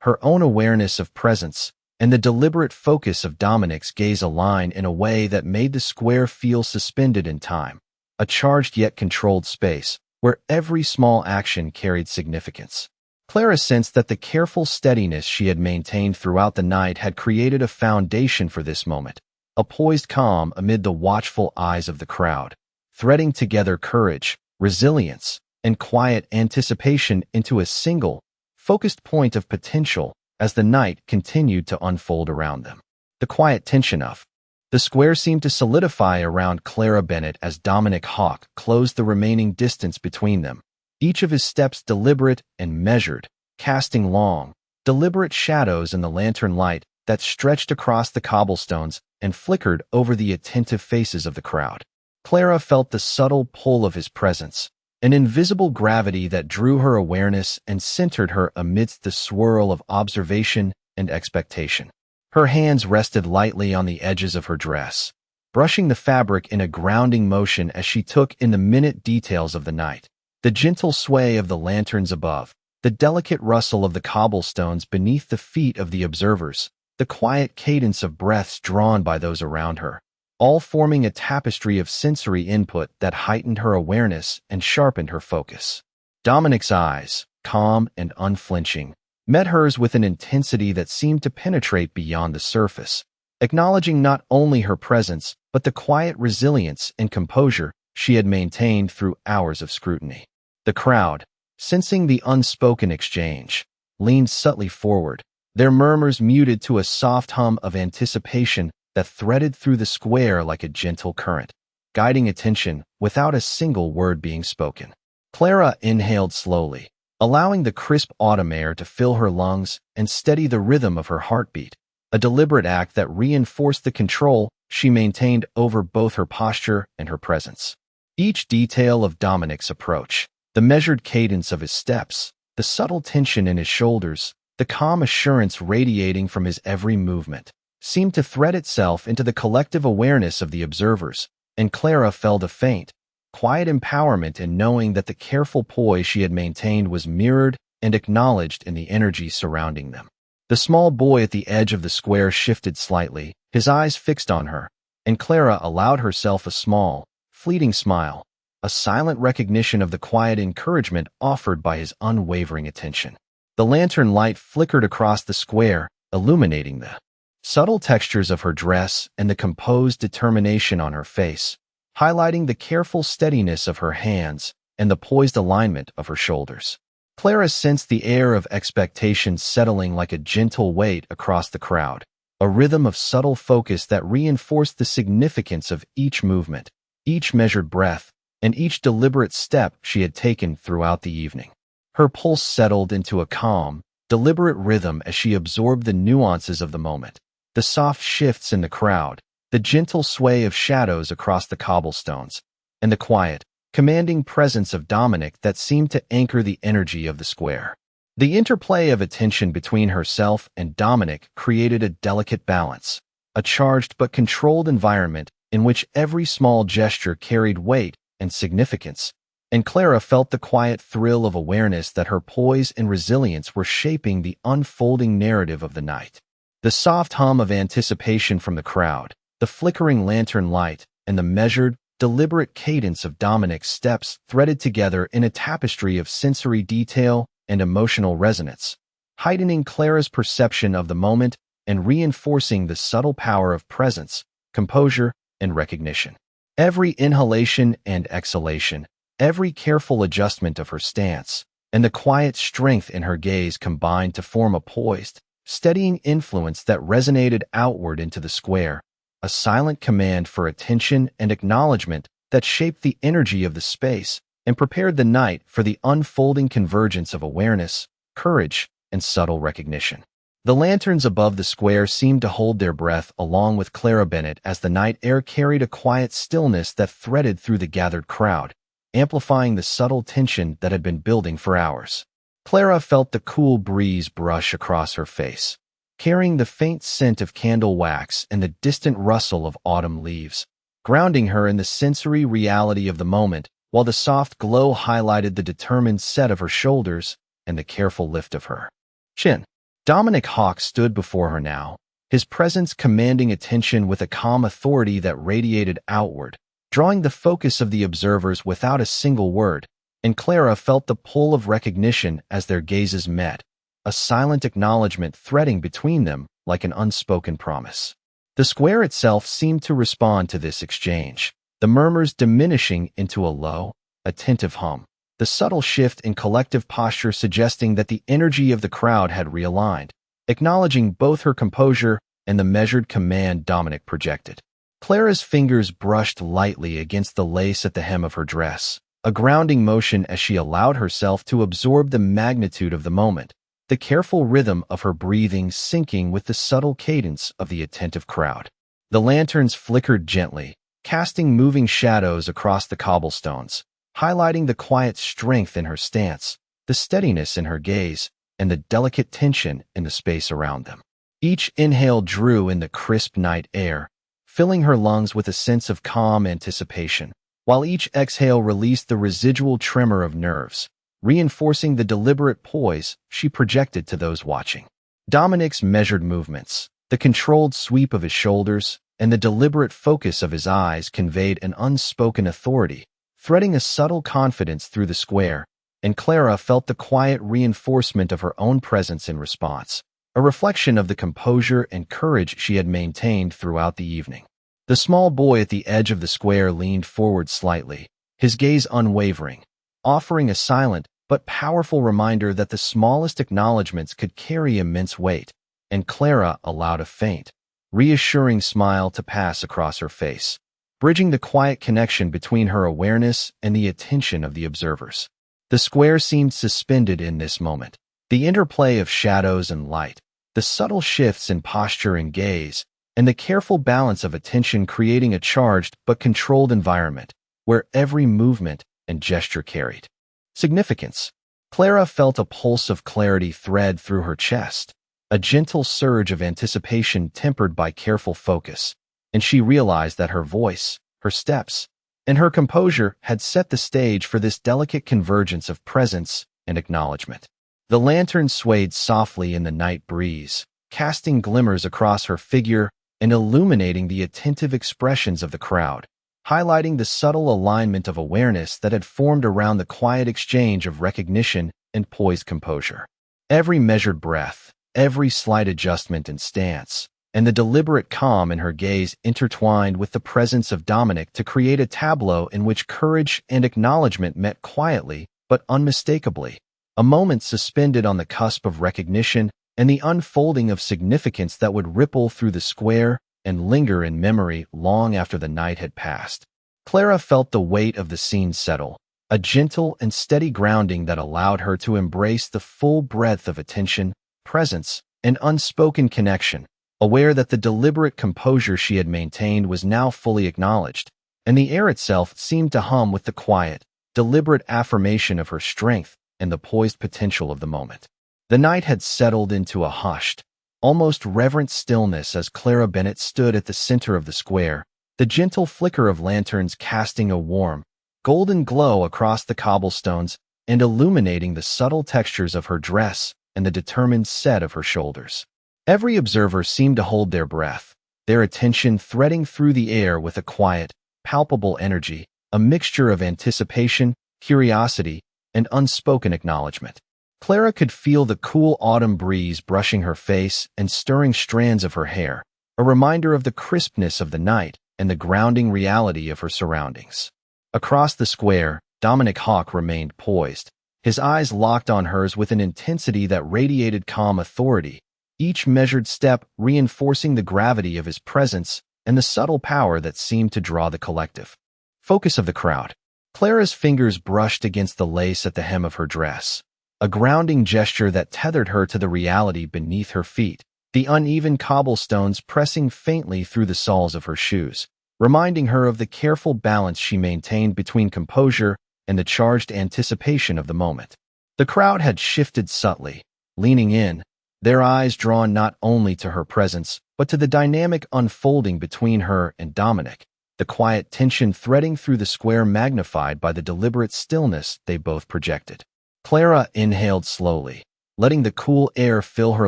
her own awareness of presence, and the deliberate focus of Dominic's gaze align in a way that made the square feel suspended in time, a charged yet controlled space where every small action carried significance. Clara sensed that the careful steadiness she had maintained throughout the night had created a foundation for this moment, a poised calm amid the watchful eyes of the crowd, threading together courage, resilience, and quiet anticipation into a single, focused point of potential as the night continued to unfold around them. The quiet tension of the square seemed to solidify around Clara Bennett as Dominic Hawk closed the remaining distance between them, each of his steps deliberate and measured, casting long, deliberate shadows in the lantern light that stretched across the cobblestones and flickered over the attentive faces of the crowd. Clara felt the subtle pull of his presence, an invisible gravity that drew her awareness and centered her amidst the swirl of observation and expectation. Her hands rested lightly on the edges of her dress, brushing the fabric in a grounding motion as she took in the minute details of the night. The gentle sway of the lanterns above, the delicate rustle of the cobblestones beneath the feet of the observers, the quiet cadence of breaths drawn by those around her, all forming a tapestry of sensory input that heightened her awareness and sharpened her focus. Dominic's eyes, calm and unflinching, met hers with an intensity that seemed to penetrate beyond the surface, acknowledging not only her presence but the quiet resilience and composure she had maintained through hours of scrutiny. The crowd, sensing the unspoken exchange, leaned subtly forward, their murmurs muted to a soft hum of anticipation that threaded through the square like a gentle current, guiding attention without a single word being spoken. Clara inhaled slowly, allowing the crisp autumn air to fill her lungs and steady the rhythm of her heartbeat, a deliberate act that reinforced the control she maintained over both her posture and her presence. Each detail of Dominic's approach, the measured cadence of his steps, the subtle tension in his shoulders, the calm assurance radiating from his every movement, seemed to thread itself into the collective awareness of the observers, and Clara felt a faint, quiet empowerment in knowing that the careful poise she had maintained was mirrored and acknowledged in the energy surrounding them. The small boy at the edge of the square shifted slightly, his eyes fixed on her, and Clara allowed herself a small, fleeting smile, a silent recognition of the quiet encouragement offered by his unwavering attention. The lantern light flickered across the square, illuminating the subtle textures of her dress and the composed determination on her face, highlighting the careful steadiness of her hands and the poised alignment of her shoulders. Clara sensed the air of expectation settling like a gentle weight across the crowd, a rhythm of subtle focus that reinforced the significance of each movement, each measured breath, and each deliberate step she had taken throughout the evening. Her pulse settled into a calm, deliberate rhythm as she absorbed the nuances of the moment, the soft shifts in the crowd, the gentle sway of shadows across the cobblestones, and the quiet, commanding presence of Dominic that seemed to anchor the energy of the square. The interplay of attention between herself and Dominic created a delicate balance, a charged but controlled environment in which every small gesture carried weight and significance, and Clara felt the quiet thrill of awareness that her poise and resilience were shaping the unfolding narrative of the night. The soft hum of anticipation from the crowd, the flickering lantern light, and the measured, deliberate cadence of Dominic's steps threaded together in a tapestry of sensory detail and emotional resonance, heightening Clara's perception of the moment and reinforcing the subtle power of presence, composure, and recognition. Every inhalation and exhalation, every careful adjustment of her stance, and the quiet strength in her gaze combined to form a poised, steadying influence that resonated outward into the square, a silent command for attention and acknowledgement that shaped the energy of the space and prepared the night for the unfolding convergence of awareness, courage, and subtle recognition. The lanterns above the square seemed to hold their breath along with Clara Bennett as the night air carried a quiet stillness that threaded through the gathered crowd, amplifying the subtle tension that had been building for hours. Clara felt the cool breeze brush across her face, carrying the faint scent of candle wax and the distant rustle of autumn leaves, grounding her in the sensory reality of the moment, while the soft glow highlighted the determined set of her shoulders and the careful lift of her chin. Dominic Hawk stood before her now, his presence commanding attention with a calm authority that radiated outward, drawing the focus of the observers without a single word, and Clara felt the pull of recognition as their gazes met, a silent acknowledgment threading between them like an unspoken promise. The square itself seemed to respond to this exchange, the murmurs diminishing into a low, attentive hum, the subtle shift in collective posture suggesting that the energy of the crowd had realigned, acknowledging both her composure and the measured command Dominic projected. Clara's fingers brushed lightly against the lace at the hem of her dress, a grounding motion as she allowed herself to absorb the magnitude of the moment, the careful rhythm of her breathing syncing with the subtle cadence of the attentive crowd. The lanterns flickered gently, casting moving shadows across the cobblestones, highlighting the quiet strength in her stance, the steadiness in her gaze, and the delicate tension in the space around them. Each inhale drew in the crisp night air, filling her lungs with a sense of calm anticipation, while each exhale released the residual tremor of nerves, reinforcing the deliberate poise she projected to those watching. Dominic's measured movements, the controlled sweep of his shoulders, and the deliberate focus of his eyes conveyed an unspoken authority, threading a subtle confidence through the square, and Clara felt the quiet reinforcement of her own presence in response, a reflection of the composure and courage she had maintained throughout the evening. The small boy at the edge of the square leaned forward slightly, his gaze unwavering, offering a silent but powerful reminder that the smallest acknowledgments could carry immense weight, and Clara allowed a faint, reassuring smile to pass across her face, bridging the quiet connection between her awareness and the attention of the observers. The square seemed suspended in this moment. The interplay of shadows and light, the subtle shifts in posture and gaze, and the careful balance of attention creating a charged but controlled environment where every movement and gesture carried significance. Clara felt a pulse of clarity thread through her chest, a gentle surge of anticipation tempered by careful focus, and she realized that her voice, her steps, and her composure had set the stage for this delicate convergence of presence and acknowledgment. The lantern swayed softly in the night breeze, casting glimmers across her figure and illuminating the attentive expressions of the crowd, highlighting the subtle alignment of awareness that had formed around the quiet exchange of recognition and poised composure. Every measured breath, every slight adjustment in stance, and the deliberate calm in her gaze intertwined with the presence of Dominic to create a tableau in which courage and acknowledgement met quietly but unmistakably, a moment suspended on the cusp of recognition and the unfolding of significance that would ripple through the square and linger in memory long after the night had passed. Clara felt the weight of the scene settle, a gentle and steady grounding that allowed her to embrace the full breadth of attention, presence, and unspoken connection, aware that the deliberate composure she had maintained was now fully acknowledged, and the air itself seemed to hum with the quiet, deliberate affirmation of her strength and the poised potential of the moment. The night had settled into a hushed, almost reverent stillness as Clara Bennett stood at the center of the square, the gentle flicker of lanterns casting a warm, golden glow across the cobblestones and illuminating the subtle textures of her dress and the determined set of her shoulders. Every observer seemed to hold their breath, their attention threading through the air with a quiet, palpable energy, a mixture of anticipation, curiosity, and unspoken acknowledgement. Clara could feel the cool autumn breeze brushing her face and stirring strands of her hair, a reminder of the crispness of the night and the grounding reality of her surroundings. Across the square, Dominic Hawk remained poised, his eyes locked on hers with an intensity that radiated calm authority, each measured step reinforcing the gravity of his presence and the subtle power that seemed to draw the collective focus of the crowd. Clara's fingers brushed against the lace at the hem of her dress, a grounding gesture that tethered her to the reality beneath her feet, the uneven cobblestones pressing faintly through the soles of her shoes, reminding her of the careful balance she maintained between composure and the charged anticipation of the moment. The crowd had shifted subtly, leaning in, their eyes drawn not only to her presence, but to the dynamic unfolding between her and Dominic, the quiet tension threading through the square magnified by the deliberate stillness they both projected. Clara inhaled slowly, letting the cool air fill her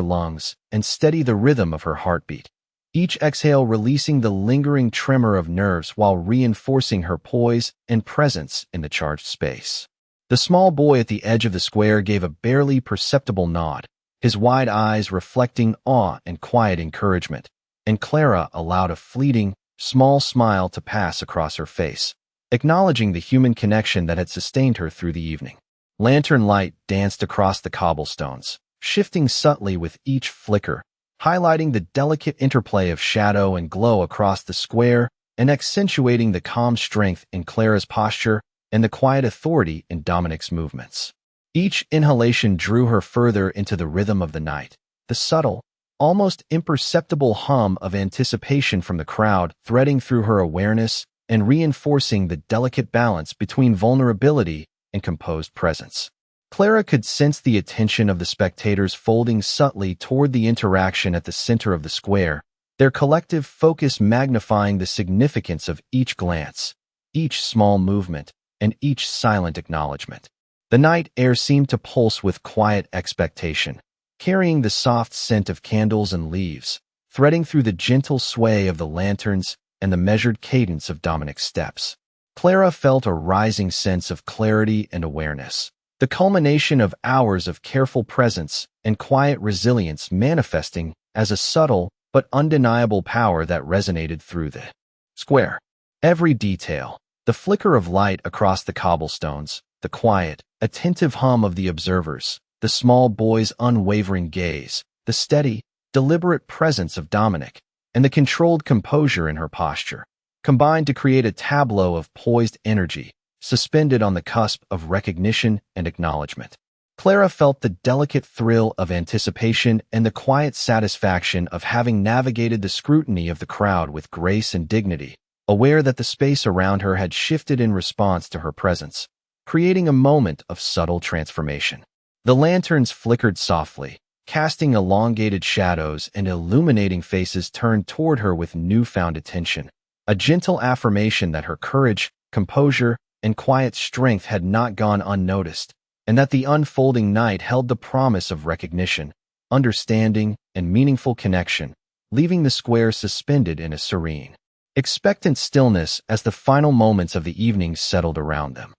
lungs and steady the rhythm of her heartbeat, each exhale releasing the lingering tremor of nerves while reinforcing her poise and presence in the charged space. The small boy at the edge of the square gave a barely perceptible nod, his wide eyes reflecting awe and quiet encouragement, and Clara allowed a fleeting, small smile to pass across her face, acknowledging the human connection that had sustained her through the evening. Lantern light danced across the cobblestones, shifting subtly with each flicker, highlighting the delicate interplay of shadow and glow across the square and accentuating the calm strength in Clara's posture and the quiet authority in Dominic's movements. Each inhalation drew her further into the rhythm of the night, the subtle, almost imperceptible hum of anticipation from the crowd threading through her awareness and reinforcing the delicate balance between vulnerability and composed presence. Clara could sense the attention of the spectators folding subtly toward the interaction at the center of the square, their collective focus magnifying the significance of each glance, each small movement, and each silent acknowledgment. The night air seemed to pulse with quiet expectation, carrying the soft scent of candles and leaves, threading through the gentle sway of the lanterns and the measured cadence of Dominic's steps. Clara felt a rising sense of clarity and awareness, the culmination of hours of careful presence and quiet resilience manifesting as a subtle but undeniable power that resonated through the square. Every detail, the flicker of light across the cobblestones, the quiet, attentive hum of the observers, the small boy's unwavering gaze, the steady, deliberate presence of Dominic, and the controlled composure in her posture, combined to create a tableau of poised energy, suspended on the cusp of recognition and acknowledgment. Clara felt the delicate thrill of anticipation and the quiet satisfaction of having navigated the scrutiny of the crowd with grace and dignity, aware that the space around her had shifted in response to her presence, creating a moment of subtle transformation. The lanterns flickered softly, casting elongated shadows and illuminating faces turned toward her with newfound attention, a gentle affirmation that her courage, composure, and quiet strength had not gone unnoticed, and that the unfolding night held the promise of recognition, understanding, and meaningful connection, leaving the square suspended in a serene, expectant stillness as the final moments of the evening settled around them.